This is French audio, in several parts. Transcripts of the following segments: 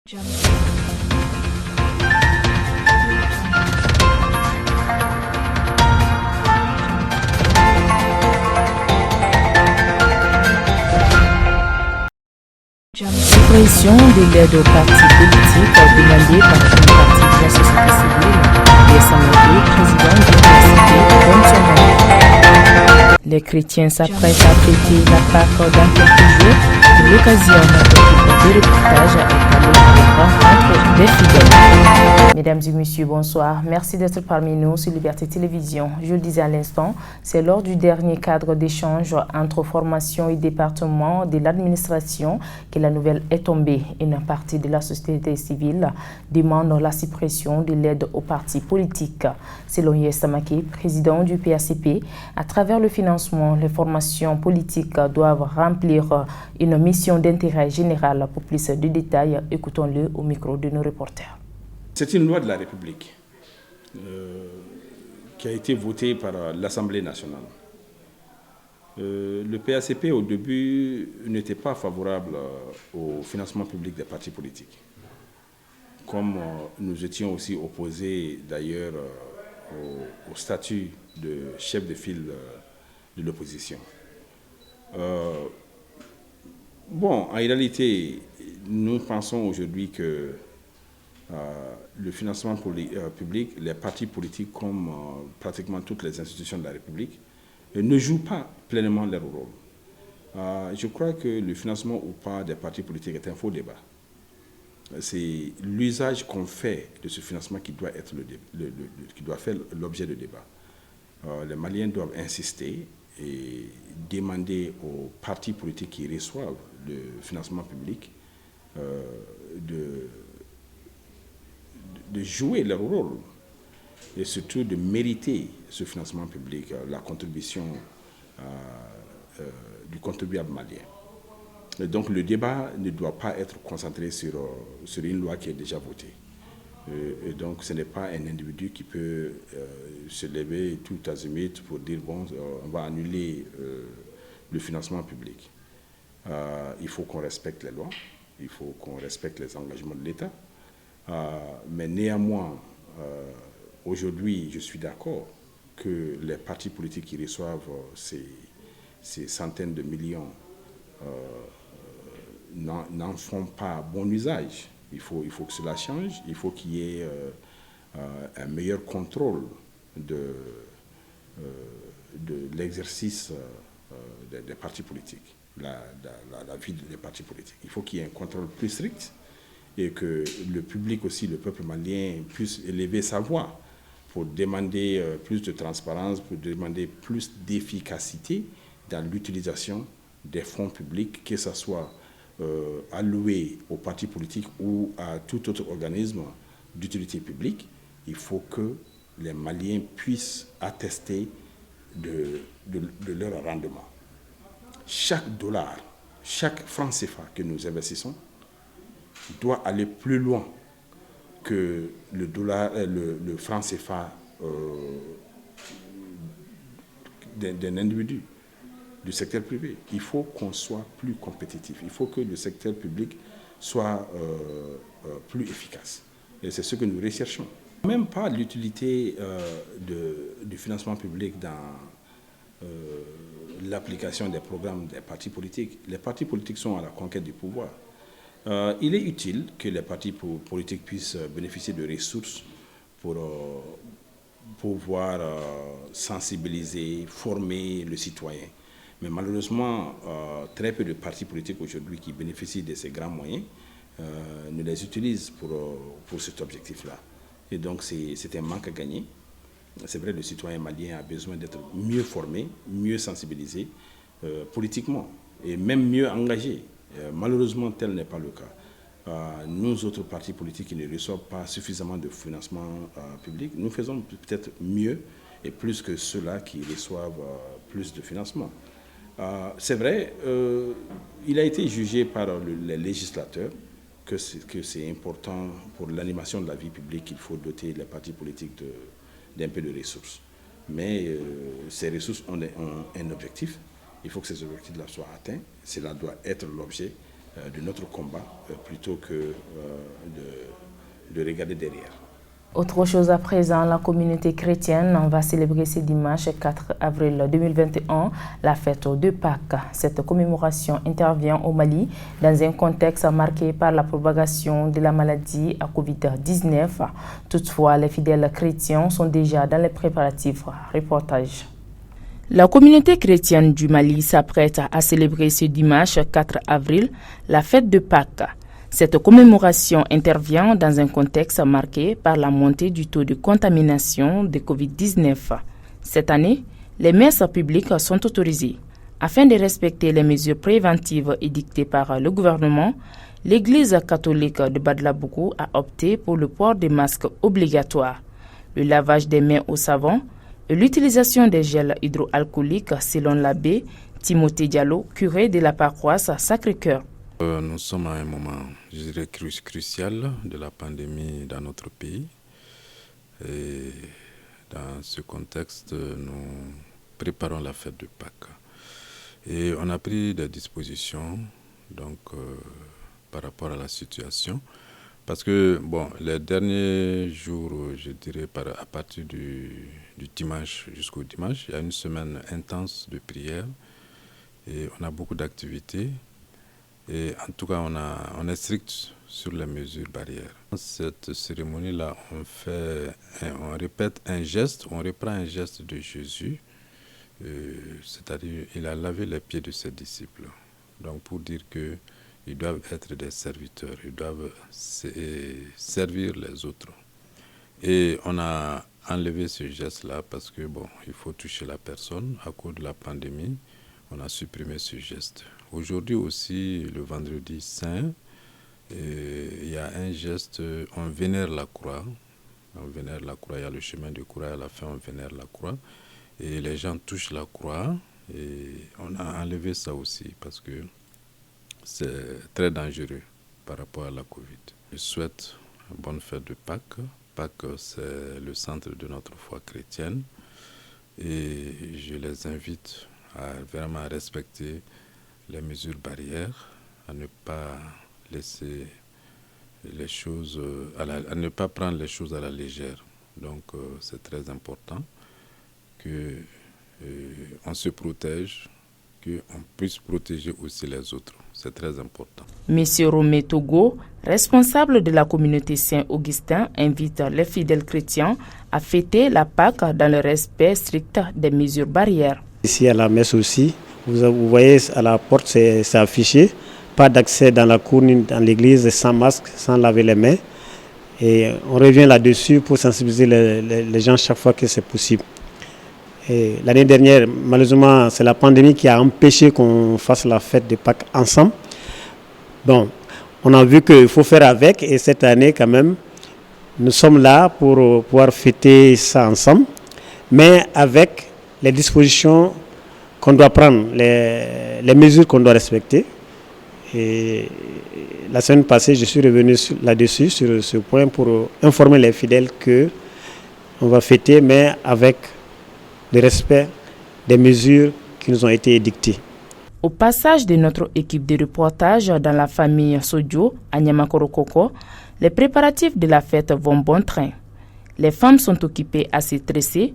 Suppression de l'aide aux partis politiques demandée par une partie de la société civile. Yessamaki, président du PACP, donne son avis. Les chrétiens s'apprêtent à fêter la Pâque dans quelques jours. Pour l'occasion, notre équipe de reportage est allée à la rencontre des fidèles. Mesdames et messieurs, bonsoir. Merci d'être parmi nous sur Liberté Télévision. Je le disais à l'instant, c'est lors du dernier cadre d'échange entre formation et département de l'administration que la nouvelle est tombée. Une partie de la société civile demande la suppression de l'aide aux partis politiques. Selon Yessamaki, président du PACP, à travers le financement, les formations politiques doivent remplir une mission d'intérêt général. Pour plus de détails, écoutons-le au micro de nos reporters. C'est une loi de la République qui a été votée par l'Assemblée nationale. Le PACP, au début, n'était pas favorable au financement public des partis politiques. Comme nous étions aussi opposés, d'ailleurs, au statut de chef de file de l'opposition. En réalité, nous pensons aujourd'hui que le financement public, les partis politiques, comme pratiquement toutes les institutions de la République, ne jouent pas pleinement leur rôle. Je crois que le financement ou pas des partis politiques est un faux débat. C'est l'usage qu'on fait de ce financement qui doit faire l'objet de débat. Les Maliens doivent insister et demander aux partis politiques qui reçoivent le financement public de jouer leur rôle et surtout de mériter ce financement public, la contribution du contribuable malien. Et donc le débat ne doit pas être concentré sur une loi qui est déjà votée. Et donc ce n'est pas un individu qui peut se lever tout azimut pour dire bon, on va annuler le financement public. Il faut qu'on respecte les lois, il faut qu'on respecte les engagements de l'État. Mais néanmoins, aujourd'hui, je suis d'accord que les partis politiques qui reçoivent ces centaines de millions n'en font pas bon usage. Il faut que cela change, il faut qu'il y ait un meilleur contrôle de l'exercice des partis politiques, la vie des partis politiques. Il faut qu'il y ait un contrôle plus strict et que le public aussi, le peuple malien, puisse élever sa voix pour demander plus de transparence, pour demander plus d'efficacité dans l'utilisation des fonds publics, que ce soit alloué aux partis politiques ou à tout autre organisme d'utilité publique. Il faut que les Maliens puissent attester de leur rendement. Chaque dollar, chaque franc CFA que nous investissons doit aller plus loin que le franc CFA d'un individu du secteur privé. Il faut qu'on soit plus compétitif. Il faut que le secteur public soit plus efficace. Et c'est ce que nous recherchons. Même pas l'utilité du financement public dans l'application des programmes des partis politiques. Les partis politiques sont à la conquête du pouvoir. Il est utile que les partis politiques puissent bénéficier de ressources pour pouvoir sensibiliser, former le citoyen. Mais malheureusement, très peu de partis politiques aujourd'hui qui bénéficient de ces grands moyens ne les utilisent pour cet objectif-là. Et donc, c'est un manque à gagner. C'est vrai, le citoyen malien a besoin d'être mieux formé, mieux sensibilisé politiquement et même mieux engagé. Malheureusement, tel n'est pas le cas. Nous, autres partis politiques qui ne reçoivent pas suffisamment de financement public, nous faisons peut-être mieux et plus que ceux-là qui reçoivent plus de financement. C'est vrai, il a été jugé par les législateurs que c'est important pour l'animation de la vie publique qu'il faut doter les partis politiques d'un peu de ressources. Mais ces ressources ont un objectif. Il faut que ces objectifs-là soient atteints. Cela doit être l'objet de notre combat plutôt que de regarder derrière. Autre chose à présent, la communauté chrétienne va célébrer ce dimanche 4 avril 2021 la fête de Pâques. Cette commémoration intervient au Mali dans un contexte marqué par la propagation de la maladie à Covid-19. Toutefois, les fidèles chrétiens sont déjà dans les préparatifs. Reportage. La communauté chrétienne du Mali s'apprête à célébrer ce dimanche 4 avril la fête de Pâques. Cette commémoration intervient dans un contexte marqué par la montée du taux de contamination de Covid-19. Cette année, les messes publiques sont autorisées. Afin de respecter les mesures préventives édictées par le gouvernement, l'Église catholique de Badlabougou a opté pour le port des masques obligatoires, le lavage des mains au savon et l'utilisation des gels hydroalcooliques selon l'abbé Timothée Diallo, curé de la paroisse Sacré-Cœur. Nous sommes à un moment, je dirais, crucial de la pandémie dans notre pays. Et dans ce contexte, nous préparons la fête de Pâques. Et on a pris des dispositions donc, par rapport à la situation. Parce que, les derniers jours, je dirais, à partir du dimanche jusqu'au dimanche, il y a une semaine intense de prière et on a beaucoup d'activités. Et en tout cas, on est strict sur les mesures barrières. Dans cette cérémonie-là, on répète un geste, on reprend un geste de Jésus, c'est-à-dire il a lavé les pieds de ses disciples. Donc pour dire qu'ils doivent être des serviteurs, ils doivent servir les autres. Et on a enlevé ce geste-là parce que il faut toucher la personne. À cause de la pandémie, on a supprimé ce geste. Aujourd'hui aussi, le vendredi saint, il y a un geste, on vénère la croix. On vénère la croix, il y a le chemin de croix, à la fin on vénère la croix. Et les gens touchent la croix et on a enlevé ça aussi parce que c'est très dangereux par rapport à la Covid. Je souhaite une bonne fête de Pâques. Pâques, c'est le centre de notre foi chrétienne et je les invite à vraiment respecter les mesures barrières, à ne pas laisser les choses, à ne pas prendre les choses à la légère. Donc c'est très important qu'on se protège, qu'on puisse protéger aussi les autres. C'est très important. Monsieur Romé Togo, responsable de la communauté Saint-Augustin, invite les fidèles chrétiens à fêter la Pâques dans le respect strict des mesures barrières. Ici à la messe aussi, vous voyez à la porte, c'est affiché. Pas d'accès dans la cour ni dans l'église sans masque, sans laver les mains. Et on revient là-dessus pour sensibiliser les gens chaque fois que c'est possible. Et l'année dernière, malheureusement, c'est la pandémie qui a empêché qu'on fasse la fête de Pâques ensemble. On a vu qu'il faut faire avec. Et cette année, quand même, nous sommes là pour pouvoir fêter ça ensemble. Mais avec les dispositions qu'on doit prendre, les mesures qu'on doit respecter. Et la semaine passée, je suis revenu là-dessus, sur ce point, pour informer les fidèles qu'on va fêter, mais avec le respect des mesures qui nous ont été édictées. Au passage de notre équipe de reportage dans la famille Sodio à Niamakorokoko, les préparatifs de la fête vont bon train. Les femmes sont occupées à se tresser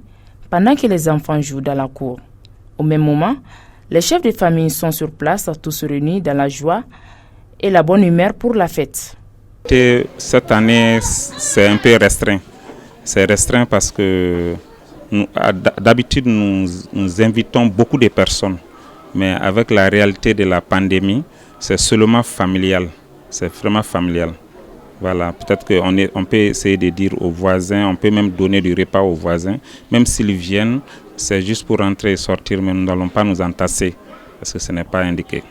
pendant que les enfants jouent dans la cour. Au même moment, les chefs de famille sont sur place, tous réunis dans la joie et la bonne humeur pour la fête. Cette année, c'est un peu restreint. C'est restreint parce que d'habitude, nous invitons beaucoup de personnes. Mais avec la réalité de la pandémie, c'est seulement familial. C'est vraiment familial. Voilà, peut-être qu'on peut essayer de dire aux voisins, on peut même donner du repas aux voisins. Même s'ils viennent, c'est juste pour rentrer et sortir, mais nous n'allons pas nous entasser parce que ce n'est pas indiqué.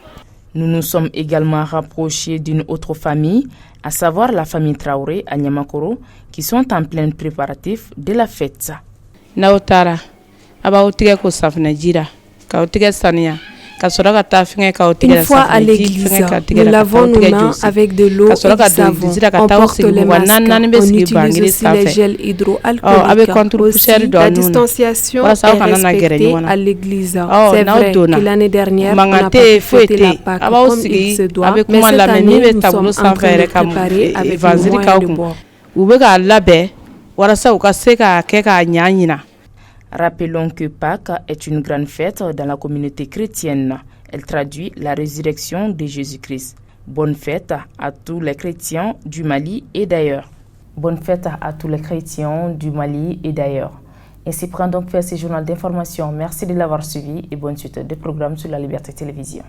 Nous nous sommes également rapprochés d'une autre famille, à savoir la famille Traoré à Niamakoro, qui sont en plein préparatif de la fête. Naotara, aba otige ko safna jira, ka otige sania, Une fois à l'église, nous lavons nos mains avec de l'eau et du savon. On porte les masques. On utilise aussi les gels hydroalcooliques. Aussi, la distanciation est respectée à l'église. C'est vrai que l'année dernière, on n'a pas pu fêter la Pâque comme il se doit, mais cette année, nous sommes en train de préparer avec le moyen de boire. Rappelons que Pâques est une grande fête dans la communauté chrétienne. Elle traduit la résurrection de Jésus-Christ. Bonne fête à tous les chrétiens du Mali et d'ailleurs. Bonne fête à tous les chrétiens du Mali et d'ailleurs. Ainsi prend donc fait ce journal d'information. Merci de l'avoir suivi et bonne suite de programmes sur la Liberté Télévision.